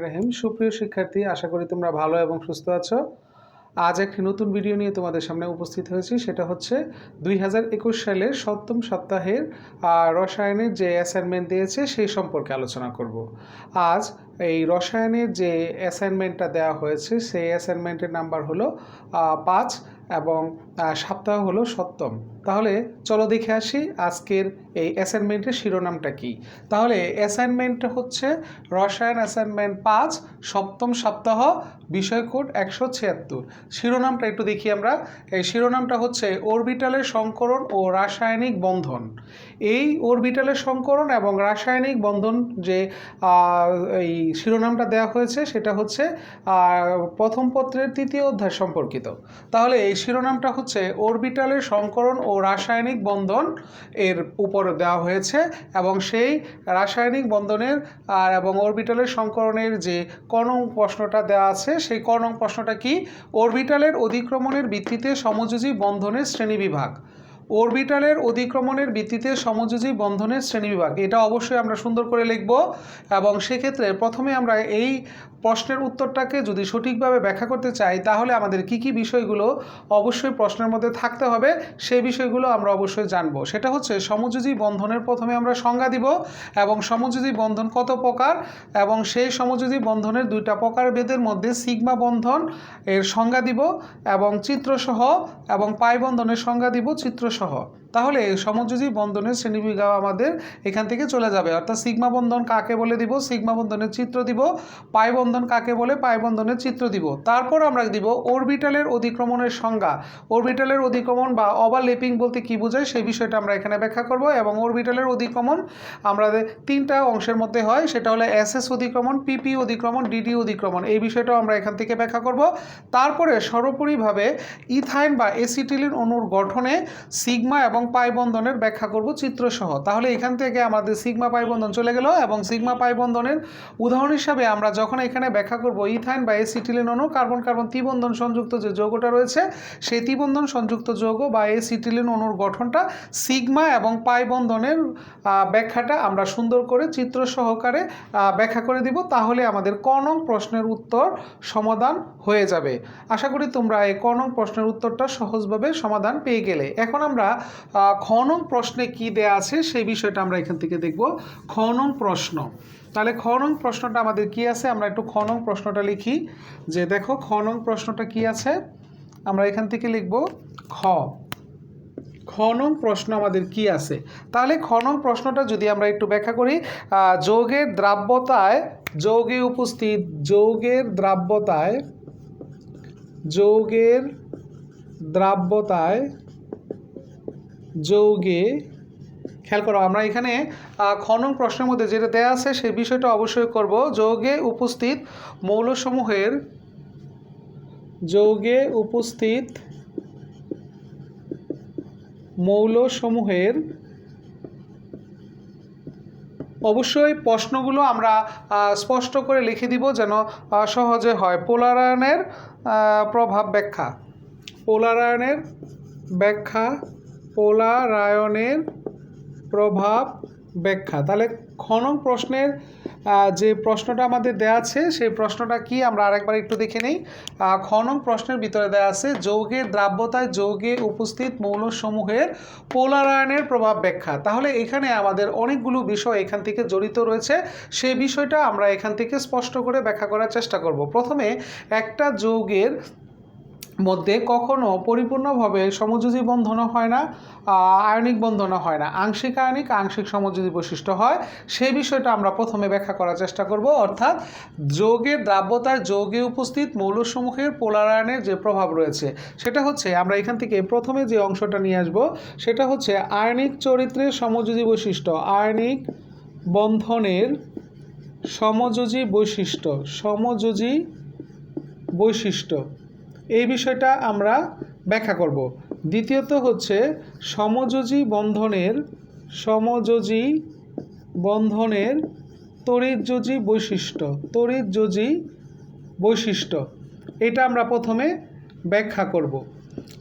রহিম। সুপ্রিয় শিক্ষার্থী, আশা করি তোমরা ভালো এবং সুস্থ আছো। আজ একটি নতুন ভিডিও নিয়ে তোমাদের সামনে উপস্থিত হয়েছি। সেটা হচ্ছে 2021 সালের 7ম সপ্তাহের রসায়নের যে অ্যাসাইনমেন্ট দিয়েছে সেই সম্পর্কে আলোচনা করব। আজ এই রসায়নের যে অ্যাসাইনমেন্টটা দেওয়া হয়েছে সেই অ্যাসাইনমেন্টের নাম্বার হলো 5 এবং সপ্তাহ হলো 7ম। তাহলে চলো দেখে আসি আজকের এই অ্যাসাইনমেন্টের শিরোনামটা কি। তাহলে অ্যাসাইনমেন্টটা হচ্ছে রসায়ন অ্যাসাইনমেন্ট 5 7ম সপ্তাহ, বিষয় কোড 176। শিরোনামটা একটু দেখি আমরা। এই শিরোনামটা হচ্ছে অরবিটালের সংকরণ ও রাসায়নিক বন্ধন। এই অরবিটালের সংকরণ এবং রাসায়নিক বন্ধন যে এই শিরোনামটা দেওয়া হয়েছে সেটা হচ্ছে প্রথম পত্রের 3য় অধ্যায় সম্পর্কিত। তাহলে এই শিরোনামটা হচ্ছে অরবিটালের সংকরণ ও রাসায়নিক বন্ধন এর উপর দেওয়া হয়েছে এবং সেই রাসায়নিক বন্ধনের এবং অরবিটালের সংকরণের যে ক নং প্রশ্নটা দেওয়া আছে সেই ক নং প্রশ্নটা কি? অরবিটালের অধিক্রমণের ভিত্তিতে সমযোজী বন্ধনের শ্রেণীবিভাগ। অরবিটালের অধিক্রমণের ভিত্তিতে সমযোজী বন্ধনের শ্রেণীবিভাগ, এটা অবশ্যই আমরা সুন্দর করে লিখব। এবং সেক্ষেত্রে প্রথমে আমরা এই প্রশ্নের উত্তরটাকে যদি সঠিকভাবে ব্যাখ্যা করতে চাই তাহলে আমাদের কি কি বিষয়গুলো অবশ্যই প্রশ্নের মধ্যে থাকতে হবে সেই বিষয়গুলো আমরা অবশ্যই জানবো। সেটা হচ্ছে সমযোজী বন্ধনের প্রথমে আমরা সংজ্ঞা দিব এবং সমযোজী বন্ধন কত প্রকার এবং সেই সমযোজী বন্ধনের দুইটা প্রকারভেদের মধ্যে সিগমা বন্ধন এর সংজ্ঞা দিব এবং চিত্রসহ এবং পাই বন্ধনের সংজ্ঞা দিব চিত্রসহ। তাহলে সমযোজী বন্ধনের শ্রেণীবিভাগ আমাদের এখান থেকে চলে যাবে। অর্থাৎ সিগমা বন্ধন কাকে বলে দিব, সিগমা বন্ধনের চিত্র দিব, পাই বন্ধন কাকে বলে, পাই বন্ধনের চিত্র দিব। তারপর আমরা দিব অরবিটালের অধিক্রমণের সংজ্ঞা। অরবিটালের অধিক্রমণ বা ওভারল্যাপিং বলতে কি বোঝায় সেই বিষয়টা আমরা এখানে ব্যাখ্যা করব। এবং অরবিটালের অধিক্রমণ আমাদের 3টা অংশের মধ্যে হয়, সেটা হলো এসএস অধিক্রমণ, পিপি অধিক্রমণ, ডিডি অধিক্রমণ। এই বিষয়টাও আমরা এখান থেকে ব্যাখ্যা করব। তারপরে সর্বোপরিভাবে ইথাইন বা এসিটিলিন অণুর গঠনে সিগমা এবং পাই বন্ধনের ব্যাখ্যা করব চিত্রসহ। তাহলে এখান থেকে আমাদের সিগমা পাই বন্ধন চলে গেল এবং সিগমা পাই বন্ধনের উদাহরণ হিসাবে আমরা যখন এখানে ব্যাখ্যা করব ইথাইন বা এসিটিলিন অণু কার্বন কার্বন ত্রিবন্ধন সংযুক্ত যে যৌগটা রয়েছে সেই ত্রিবন্ধন সংযুক্ত যৌগ বা এসিটিলিন অণুর গঠনটা সিগমা এবং পাই বন্ধনের ব্যাখ্যাটা আমরা সুন্দর করে চিত্র সহকারে ব্যাখ্যা করে দিব। তাহলে আমাদের ক নং প্রশ্নের উত্তর সমাধান হয়ে যাবে। আশা করি তোমরা এই ক নং প্রশ্নের উত্তরটা সহজভাবে সমাধান পেয়ে গেলে। এখন আমরা খ নং প্রশ্নে কি দেয়া আছে সেই বিষয়টা আমরা এখান থেকে দেখব। খ নং প্রশ্ন, তাহলে খ নং প্রশ্নটা আমাদের কি আছে আমরা একটু খ নং প্রশ্নটা লিখি। যে দেখো খ নং প্রশ্নটা কি আছে, আমরা এখান থেকে লিখব খ নং প্রশ্ন আমাদের কি আছে। তাহলে খ নং প্রশ্নটা যদি আমরা একটু ব্যাখ্যা করি, যৌগের দ্রাব্যতায় যৌগে উপস্থিত যৌগের দ্রাব্যতায় যৌগে, খেয়াল করো আমরা এখানে খ নং প্রশ্নের মধ্যে যেটা দেয়া আছে সেই বিষয়টা অবশ্যই করব। যৌগে উপস্থিত মৌলসমূহের অবশ্যই প্রশ্নগুলো আমরা স্পষ্ট করে লিখে দিব যেন সহজে হয়। পোলারায়নের প্রভাব ব্যাখ্যা, পোলারায়নের প্রভাব ব্যাখ্যা। তাহলে খ নং প্রশ্নের যে প্রশ্নটা আমাদের দেয়া আছে সেই প্রশ্নটা কি আমরা আরেকবার একটু দেখে নেই। খ নং প্রশ্নের ভিতরে দেয়া আছে যৌগের দ্রাব্যতায় যৌগে উপস্থিত মৌলসমূহের পোলারায়নের প্রভাব ব্যাখ্যা। তাহলে এখানে আমাদের অনেকগুলো বিষয় এখান থেকে জড়িত রয়েছে, সেই বিষয়টা আমরা এখান থেকে স্পষ্ট করে ব্যাখ্যা করার চেষ্টা করব। প্রথমে একটা যৌগের মধ্যে কখনো পরিপূর্ণভাবে সমযোজী বন্ধনও হয় না, আয়নিক বন্ধনও হয় না, আংশিক আয়নিক আংশিক সমযোজী বৈশিষ্ট্য হয়। সেই বিষয়টা আমরা প্রথমে ব্যাখ্যা করার চেষ্টা করব। অর্থাৎ যৌগের দ্রাব্যতায় যৌগে উপস্থিত মৌলসমূহের পোলারায়নের যে প্রভাব রয়েছে সেটা হচ্ছে আমরা এখান থেকে প্রথমে যে অংশটা নিয়ে আসব সেটা হচ্ছে আয়নিক চরিত্রের সমযোজী বৈশিষ্ট্য, আয়নিক বন্ধনের সমযোজী বৈশিষ্ট্য এই বিষয়টা আমরা ব্যাখ্যা করব। দ্বিতীয়ত হচ্ছে সমযোজী বন্ধনের তড়িৎযোজী বৈশিষ্ট্য এটা আমরা প্রথমে ব্যাখ্যা করব।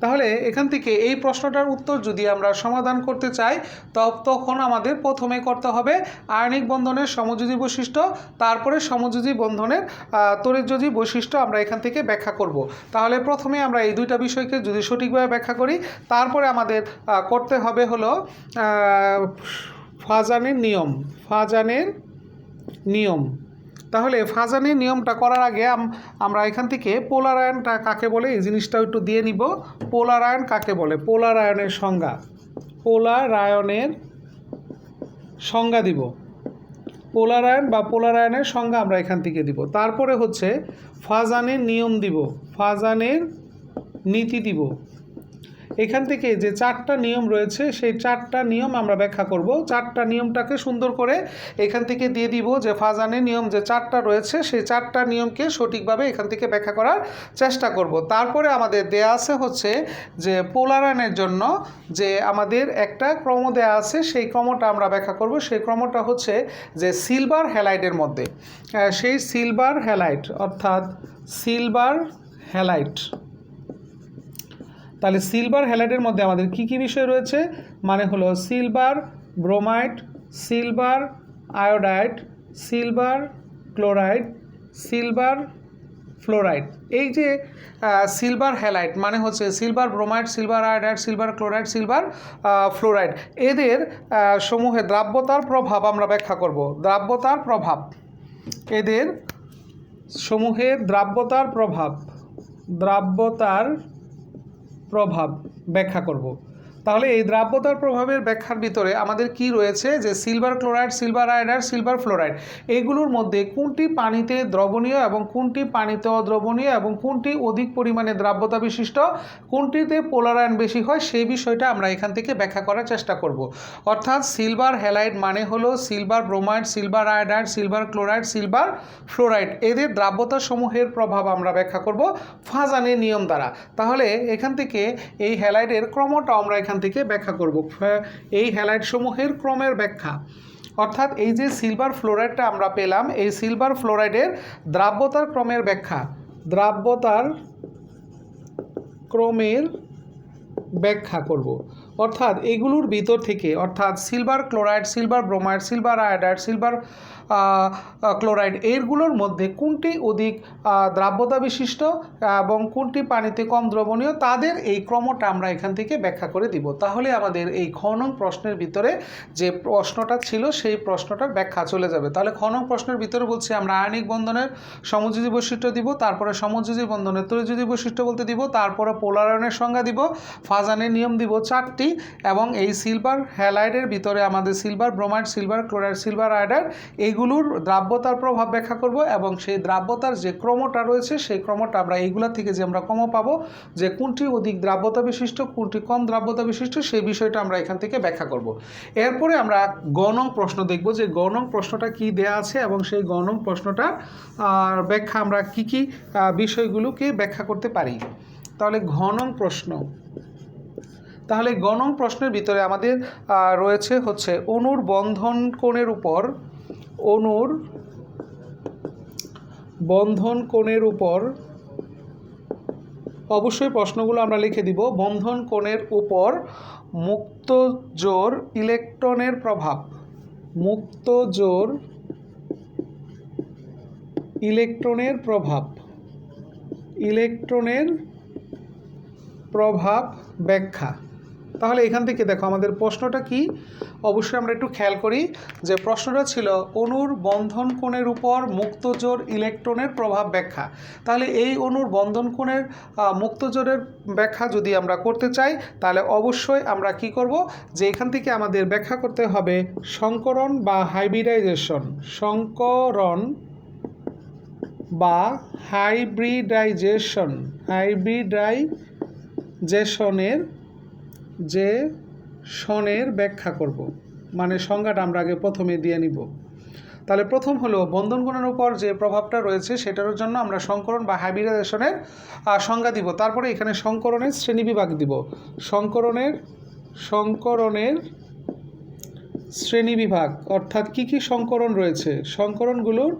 তাহলে এখান থেকে এই প্রশ্নটার উত্তর যদি আমরা সমাধান করতে চাই তখন আমাদের প্রথমে করতে হবে আয়নিক বন্ধনের সমযোজী বৈশিষ্ট্য, তারপরে সমযোজী বন্ধনের তড়িৎযোজী বৈশিষ্ট্য আমরা এখান থেকে ব্যাখ্যা করব। তাহলে প্রথমে আমরা এই দুইটা বিষয়কে যদি সঠিকভাবে ব্যাখ্যা করি, তারপরে আমাদের করতে হবে হলো ফাজানের নিয়ম। তাহলে ফাজানের নিয়মটা করার আগে আমরা এখান থেকে পোলার আয়নটা কাকে বলে এই জিনিসটাও একটু দিয়ে নিব। পোলার আয়ন কাকে বলে, পোলার আয়নের সংজ্ঞা দিব। পোলার আয়ন বা পোলার আয়নের সংজ্ঞা আমরা এখান থেকে দিব। তারপরে হচ্ছে ফাজানের নিয়ম দিব, ফাজানের নীতি দিব। এখান থেকে যে 4টা নিয়ম রয়েছে সেই 4টা নিয়ম আমরা ব্যাখ্যা করব। 4টা নিয়মটাকে সুন্দর করে এখান থেকে দিয়ে দিব যে ফাজানের নিয়ম যে 4টা রয়েছে সেই 4টা নিয়মকে সঠিকভাবে এখান থেকে ব্যাখ্যা করার চেষ্টা করব। তারপরে আমাদের দেয়া আছে হচ্ছে যে পোলার আয়নের জন্য যে আমাদের একটা ক্রম দেয়া আছে, সেই ক্রমটা আমরা ব্যাখ্যা করব। সেই ক্রমটা হচ্ছে যে সিলভার হ্যালাইডের মধ্যে সেই সিলভার হ্যালাইড অর্থাৎ সিলভার হ্যালাইড। তাহলে সিলভার হ্যালাইডের মধ্যে আমাদের কি কি বিষয় রয়েছে, মানে হলো silver bromide, silver iodide, silver chloride, silver fluoride. এই যে সিলভার হ্যালাইড মানে হচ্ছে silver bromide, silver iodide, silver chloride, silver fluoride, এদের সমূহে দ্রাব্যতার প্রভাব আমরা ব্যাখ্যা করব। দ্রাব্যতার এদের সমূহের দ্রাব্যতার প্রভাব ব্যাখ্যা করব। তাহলে এই দ্রাব্যতার প্রভাবের ব্যাখ্যার ভিতরে আমাদের কি রয়েছে যে silver chloride, silver iodide, silver fluoride, এগুলোর মধ্যে কোনটি পানিতে দ্রবণীয় এবং কোনটি পানিতে অদ্রবণীয় এবং কোনটি অধিক পরিমাণে দ্রাব্যতা বিশিষ্ট, কোনটিতে পোলার আয়ন বেশি হয়, সেই বিষয়টা আমরা এখান থেকে ব্যাখ্যা করার চেষ্টা করব। অর্থাৎ সিলভার হ্যালাইড মানে হলো silver bromide, silver iodide, silver chloride, silver fluoride, এদের দ্রাব্যতা সমূহের প্রভাব আমরা ব্যাখ্যা করব ফাজানের নিয়ম দ্বারা। তাহলে এখান থেকে এই হ্যালাইডের ক্রমটা আমরা এখান থেকে ব্যাখ্যা করব, এই হ্যালাইড সমূহের ক্রমের ব্যাখ্যা। অর্থাৎ এই যে সিলভার ফ্লোরাইডটা আমরা পেলাম, এই সিলভার ফ্লোরাইডের দ্রাব্যতার ক্রমের ব্যাখ্যা করব। অর্থাৎ এগুলোর ভিতর থেকে অর্থাৎ silver chloride, silver bromide, silver iodide, silver chloride, এরগুলোর মধ্যে কোনটি অধিক দ্রাব্যতা বিশিষ্ট এবং কোনটি পানিতে কম দ্রবণীয়, তাদের এই ক্রমটা আমরা এখান থেকে ব্যাখ্যা করে দিব। তাহলে আমাদের এই খ নং প্রশ্নের ভিতরে যে প্রশ্নটা ছিল সেই প্রশ্নটার ব্যাখ্যা চলে যাবে। তাহলে খ নং প্রশ্নের ভিতরে বলছি আমরা আয়নিক বন্ধনের সমযোজী বৈশিষ্ট্য দিব, তারপরে সমযোজী বন্ধনের তড়িৎযোজী বৈশিষ্ট্য বলতে দিব, তারপরে পোলার আয়নের সংজ্ঞা দিব, ফাজানের নিয়ম দিব 4টি, এবং এই সিলভার হ্যালাইডের ভিতরে আমাদের silver bromide, silver chloride, silver iodide, এইগুলোর দ্রাব্যতার প্রভাব ব্যাখ্যা করব। এবং সেই দ্রাব্যতার যে ক্রমটা রয়েছে সেই ক্রমটা আমরা এইগুলা থেকে যে আমরা ক্রম পাবো যে কোনটি অধিক দ্রাব্যতা বিশিষ্ট, কোনটি কম দ্রাব্যতা বিশিষ্ট, সেই বিষয়টা আমরা এখান থেকে ব্যাখ্যা করব। এরপরে আমরা গ নং প্রশ্ন দেখব যে গ নং প্রশ্নটা কি দেয়া আছে এবং সেই গ নং প্রশ্নটার ব্যাখ্যা আমরা কি কি বিষয়গুলোকে ব্যাখ্যা করতে পারি। তাহলে ঘ নং প্রশ্ন, তাহলে গ নং প্রশ্নের ভিতরে আমাদের রয়েছে হচ্ছে অণুর বন্ধন কোণের উপর অবশ্যই প্রশ্নগুলো আমরা লিখে দিব। বন্ধন কোণের উপর মুক্ত জোর ইলেকট্রনের প্রভাব ব্যাখ্যা। তাহলে এখান থেকে দেখো আমাদের প্রশ্নটা কি, অবশ্যই আমরা একটু খেয়াল করি যে প্রশ্নটা ছিল অণুর বন্ধন কোণের উপর মুক্ত জোর ইলেকট্রনের প্রভাব ব্যাখ্যা। তাহলে এই অণুর বন্ধন কোণের মুক্ত জোরের ব্যাখ্যা যদি আমরা করতে চাই তাহলে অবশ্যই আমরা কি করব যে এখান থেকে আমাদের ব্যাখ্যা করতে হবে সংকরণ বা হাইব্রিডাইজেশনের ব্যাখ্যা করব। মানে সংজ্ঞাটা আমরা আগে প্রথমে দিয়ে নিব। তাহলে প্রথম হলো বন্ধন কোণের উপর যে প্রভাবটা রয়েছে সেটার জন্য আমরা সংকরণ বা হাইব্রিডাইজেশনের সংজ্ঞা দিব। তারপরে এখানে সংকরণের শ্রেণীবিভাগ দিব। সংকরণের শ্রেণীবিভাগ অর্থাৎ কি কি সংকরণ রয়েছে, সংকরণগুলোর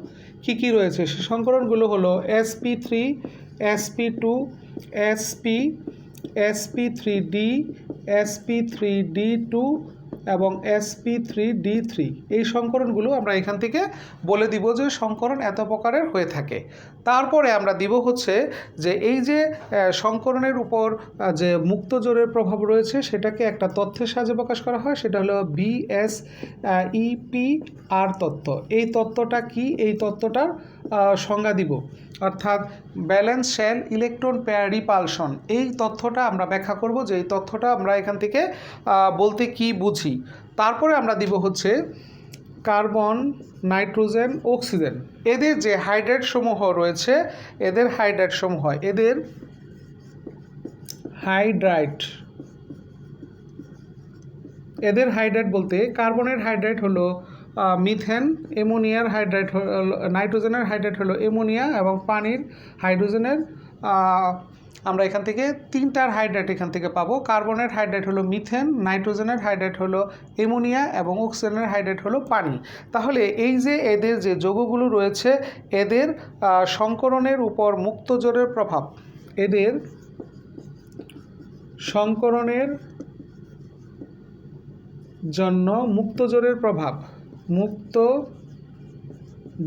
কি কি রয়েছে, সে সংকরণগুলো হলো sp3, sp2, sp sp3d sp3d2 এবং sp3d3 এই সংকরণগুলো আমরা এখান থেকে বলে দিব যে সংকরণ এত প্রকারের হয়ে থাকে। তারপরে আমরা দিব হচ্ছে যে এই যে সংকরণের উপর যে মুক্ত জোরের প্রভাব রয়েছে সেটাকে একটা তথ্যের সাহায্যে প্রকাশ করা হয়, সেটা হলো BSEPR তত্ত্ব। এই তত্ত্বটা কি? এই তত্ত্বটার সংজ্ঞা দিব, অর্থাৎ valence shell electron pair repulsion. এই তথ্যটা আমরা ব্যাখ্যা করব যে এই তথ্যটা আমরা এখান থেকে বলতে কি বুঝি। তারপরে আমরা দিব হচ্ছে কার্বন, নাইট্রোজেন, অক্সিজেন, এদের যে হাইড্রাইড সমূহ রয়েছে, এদের হাইড্রাইড বলতে কার্বনের হাইড্রাইড হলো মিথেন, অ্যামোনিয়ার হাইড্রাইড হলো, নাইট্রোজেনের হাইড্রাইড হলো অ্যামোনিয়া, এবং পানির হাইড্রোজেনের আমরা এখান থেকে তিনটার হাইড্রাইড এখান থেকে পাবো। কার্বনের হাইড্রাইড হলো মিথেন, নাইট্রোজেনের হাইড্রাইড হলো অ্যামোনিয়া এবং অক্সিজেনের হাইড্রাইড হলো পানি। তাহলে এই যে এদের যে যৌগগুলো রয়েছে, এদের সংকরণের উপর মুক্ত জোরের প্রভাব, এদের সংকরণের জন্য মুক্ত জোরের প্রভাব, মুক্ত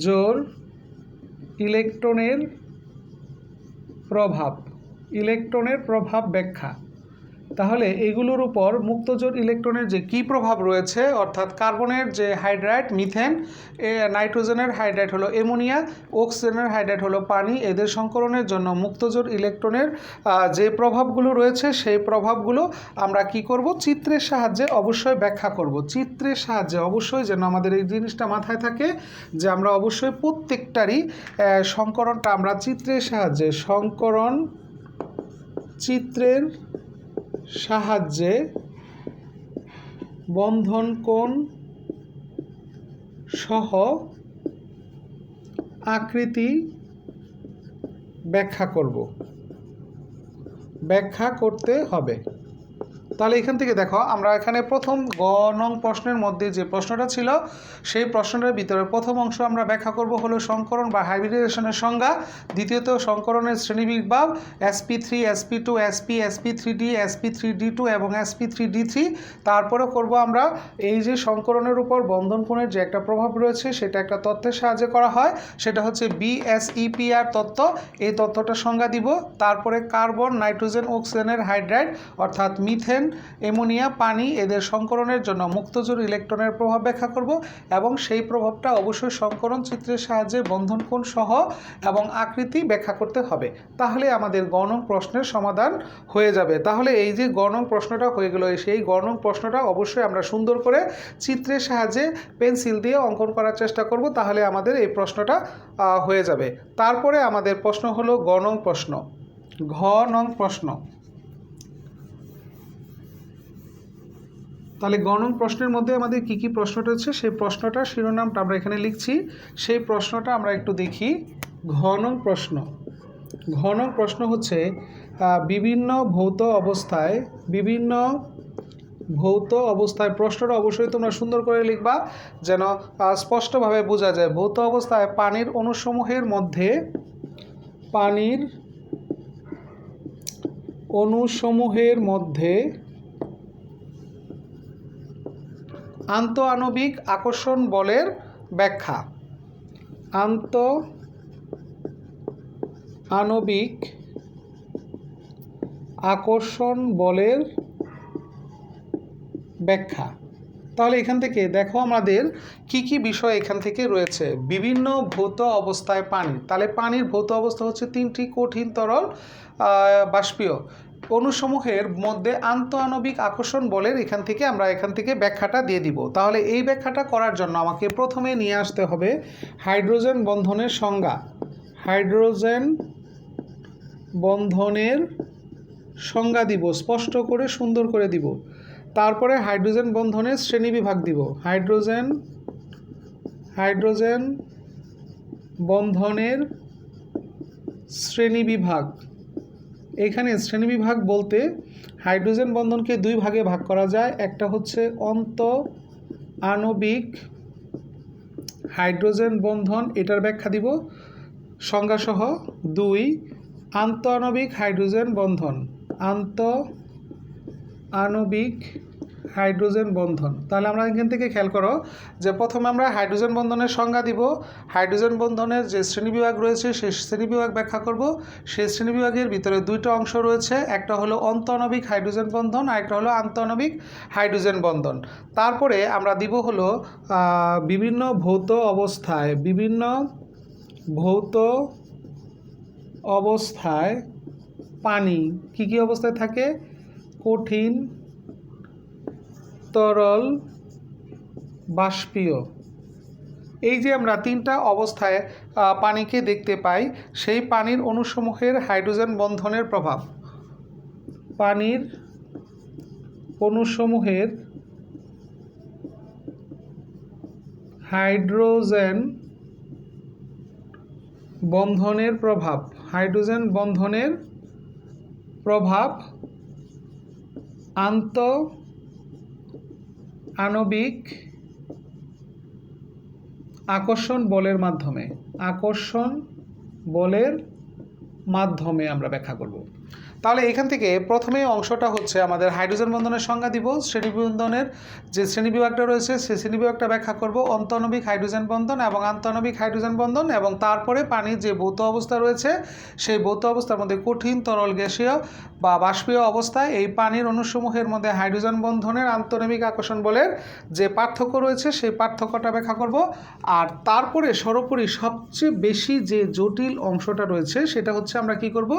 জোর ইলেকট্রনের প্রভাব ব্যাখ্যা। তাহলে এগুলোর উপর মুক্ত জোর ইলেকট্রনের যে কী প্রভাব রয়েছে, অর্থাৎ কার্বনের যে হাইড্রাইড মিথেন, নাইট্রোজেনের হাইড্রাইড হলো অ্যামোনিয়া, অক্সিজেনের হাইড্রাইড হলো পানি, এদের সংকরণের জন্য মুক্ত জোর ইলেকট্রনের যে প্রভাবগুলো রয়েছে সেই প্রভাবগুলো আমরা কি করব? চিত্রের সাহায্যে অবশ্যই ব্যাখ্যা করব। চিত্রের সাহায্যে অবশ্যই, যেন আমাদের এই জিনিসটা মাথায় থাকে যে আমরা অবশ্যই প্রত্যেকটারই সংকরণটা আমরা চিত্রের সাহায্যে, সংকরণ চিত্রের সাহায্যে বন্ধন কোণ সহ আকৃতি ব্যাখ্যা করতে হবে। তাহলে এখান থেকে দেখো, আমরা এখানে প্রথম গ নং প্রশ্নের মধ্যে যে প্রশ্নটা ছিল সেই প্রশ্নটার ভিতরে প্রথম অংশ আমরা ব্যাখ্যা করব হলো সংকরণ বা হাইব্রিডাইজেশনের সংজ্ঞা, দ্বিতীয়ত সংকরণের শ্রেণীবিভাগ sp3, sp2, sp, sp3d, sp3d2 এবং sp3d3। তারপরে করব আমরা এই যে সংকরণের উপর বন্ধন কোণের যে একটা প্রভাব রয়েছে সেটা একটা তথ্যের সাহায্যে করা হয়, সেটা হচ্ছে BSEPR তত্ত্ব। এই তত্ত্বটার সংজ্ঞা দিব। তারপরে কার্বন, নাইট্রোজেন, অক্সিজেনের হাইড্রাইড অর্থাৎ মিথেন, অ্যামোনিয়া, পানি, এদের সংকরণের জন্য মুক্তজোর ইলেকট্রনের প্রভাব ব্যাখ্যা করব, এবং সেই প্রভাবটা অবশ্যই সংকরণ চিত্রের সাহায্যে বন্ধন কোণ সহ এবং আকৃতি ব্যাখ্যা করতে হবে। তাহলে আমাদের গ নং প্রশ্নের সমাধান হয়ে যাবে। তাহলে এই যে গ নং প্রশ্নটা হয়ে গেল, সেই গ নং প্রশ্নটা অবশ্যই আমরা সুন্দর করে চিত্রের সাহায্যে পেন্সিল দিয়ে অঙ্কন করার চেষ্টা করব, তাহলে আমাদের এই প্রশ্নটা হয়ে যাবে। তারপরে আমাদের প্রশ্ন হলো গ নং প্রশ্ন। ঘ নং প্রশ্ন। তাহলে গ নং প্রশ্নের মধ্যে আমাদের কি কি প্রশ্ন রয়েছে সেই প্রশ্নটার শিরোনামটা আমরা এখানে লিখছি, সেই প্রশ্নটা আমরা একটু দেখি। ঘ নং প্রশ্ন। ঘ নং প্রশ্ন হচ্ছে বিভিন্ন ভৌত অবস্থায়, প্রশ্নটা অবশ্যই তোমরা সুন্দর করে লিখবা যেন স্পষ্টভাবে বোঝা যায়। ভৌত অবস্থায় পানির অণুসমূহের মধ্যে আন্তঃআণবিক আকর্ষণ বলের ব্যাখ্যা। আন্তঃআণবিক আকর্ষণ বলের ব্যাখ্যা। তাহলে এখান থেকে দেখো আমাদের কি কি বিষয় এখান থেকে রয়েছে। বিভিন্ন ভৌত অবস্থায় পানি, তাহলে পানির ভৌত অবস্থা হচ্ছে তিনটি: কঠিন, তরল, বাষ্পীয়। অণুসমূহের মধ্যে আন্তঃআণবিক আকর্ষণ বলের এখান থেকে ব্যাখ্যাটা দিয়ে দিব। তাহলে এই ব্যাখ্যাটা করার জন্য আমাকে প্রথমে নিয়ে আসতে হবে হাইড্রোজেন বন্ধনের সংজ্ঞা। হাইড্রোজেন বন্ধনের সংজ্ঞা দিব, স্পষ্ট করে সুন্দর করে দিব। তারপরে হাইড্রোজেন বন্ধনের শ্রেণীবিভাগ দিব। হাইড্রোজেন বন্ধনের শ্রেণীবিভাগ। এখানে শ্রেণীবিভাগ বলতে হাইড্রোজেন বন্ধনকে দুই ভাগে ভাগ করা যায়। একটা হচ্ছে আন্তঃআণবিক হাইড্রোজেন বন্ধন, এটার ব্যাখ্যা দিব সংজ্ঞাসহ। 2 আন্তঃআণবিক হাইড্রোজেন বন্ধন। আন্ত আণবিক হাইড্রোজেন বন্ধন। তাহলে আমরা এখান থেকে খেয়াল করো যে প্রথমে আমরা হাইড্রোজেন বন্ধনের সংজ্ঞা দিব, হাইড্রোজেন বন্ধনের যে শ্রেণীবিভাগ রয়েছে সেই শ্রেণীবিভাগ ব্যাখ্যা করব। সেই শ্রেণীবিভাগের ভিতরে দুইটা অংশ রয়েছে, একটা হলো অন্তঃআণবিক হাইড্রোজেন বন্ধন আর একটা হলো আন্তঃআণবিক হাইড্রোজেন বন্ধন। তারপরে আমরা দিব হলো বিভিন্ন ভৌত অবস্থায় পানি কি কি অবস্থায় থাকে, কঠিন, তরল, বাষ্পীয়। এই যে আমরা তিনটা অবস্থায় পানিকে দেখতে পাই, সেই পানির অণুসমূহের হাইড্রোজেন বন্ধনের প্রভাব, পানির অণুসমূহের হাইড্রোজেন বন্ধনের প্রভাব, হাইড্রোজেন বন্ধনের প্রভাব আন্তঃআণবিক আকর্ষণ বলের মাধ্যমে আমরা ব্যাখ্যা করব। তাহলে এখান থেকে প্রথমে অংশটা হচ্ছে আমাদের হাইড্রোজেন বন্ধনের সংজ্ঞা দিব, শ্রেণীবন্ধনের যে শ্রেণীবিভাগটা রয়েছে সেই শ্রেণীবিভাগটা ব্যাখ্যা করব, অন্তঃআণবিক হাইড্রোজেন বন্ধন এবং আন্তঃআণবিক হাইড্রোজেন বন্ধন, এবং তারপরে পানির যে ভৌত অবস্থা রয়েছে সেই ভৌত অবস্থার মধ্যে কঠিন, তরল, গ্যাসীয় বা বাষ্পীয় অবস্থায় এই পানির অণুসমূহের মধ্যে হাইড্রোজেন বন্ধনের আন্তঃআণবিক আকর্ষণ বলের যে পার্থক্য রয়েছে সেই পার্থক্যটা ব্যাখ্যা করব। আর তারপরে সর্বোপরি সবচেয়ে বেশি যে জটিল অংশটা রয়েছে সেটা হচ্ছে আমরা কি করব,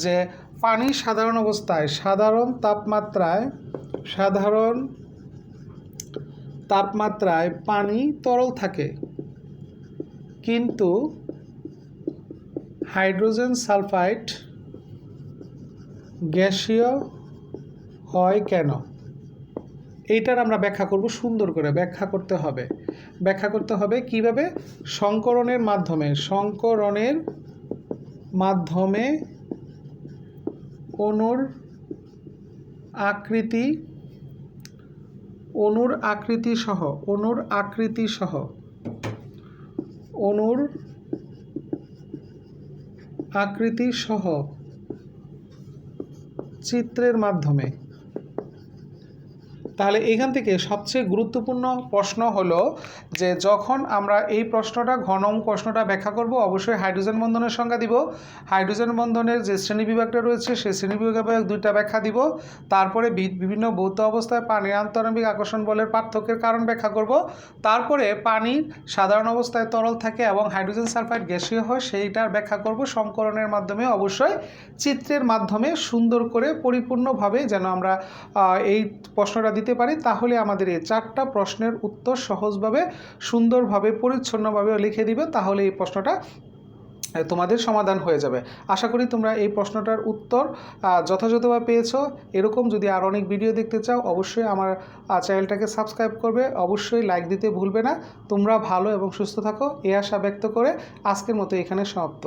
যে পানি সাধারণ অবস্থায় সাধারণ তাপমাত্রায় পানি তরল থাকে, কিন্তু হাইড্রোজেন সালফাইড গ্যাসীয় হয় কেন, এইটার আমরা ব্যাখ্যা করব। সুন্দর করে ব্যাখ্যা করতে হবে কিভাবে, সংকরণের মাধ্যমে অণুর আকৃতি সহ চিত্রের মাধ্যমে। তাহলে এখান থেকে সবচেয়ে গুরুত্বপূর্ণ প্রশ্ন হলো যে যখন আমরা এই প্রশ্নটা প্রশ্নটা ব্যাখ্যা করব, অবশ্যই হাইড্রোজেন বন্ধনের সংজ্ঞা দিব, হাইড্রোজেন বন্ধনের যে শ্রেণীবিভাগটা রয়েছে সেই শ্রেণীবিভাগ দুইটা ব্যাখ্যা দিব, তারপরে বিভিন্ন ভৌত অবস্থায় পানির আন্তঃআণবিক আকর্ষণ বলের পার্থক্যের কারণ ব্যাখ্যা করব, তারপরে পানি সাধারণ অবস্থায় তরল থাকে এবং হাইড্রোজেন সালফাইড গ্যাসীয় হয় সেইটার ব্যাখ্যা করব সংকরণের মাধ্যমে, অবশ্যই চিত্রের মাধ্যমে সুন্দর করে পরিপূর্ণভাবে যেন আমরা এই প্রশ্নটা দিতে পারি। তাহলে আমাদের এই চারটা প্রশ্নের উত্তর সহজভাবে, সুন্দরভাবে, পরিচ্ছন্নভাবে লিখে দিবে, তাহলে এই প্রশ্নটা তোমাদের সমাধান হয়ে যাবে। আশা করি তোমরা এই প্রশ্নটার উত্তর যথাযথভাবে পেয়েছো। এরকম যদি আরও অনেক ভিডিও দেখতে চাও অবশ্যই আমার চ্যানেলটাকে সাবস্ক্রাইব করবে, অবশ্যই লাইক দিতে ভুলবে না। তোমরা ভালো এবং সুস্থ থাকো এই আশা ব্যক্ত করে আজকের মতো এখানে সমাপ্ত।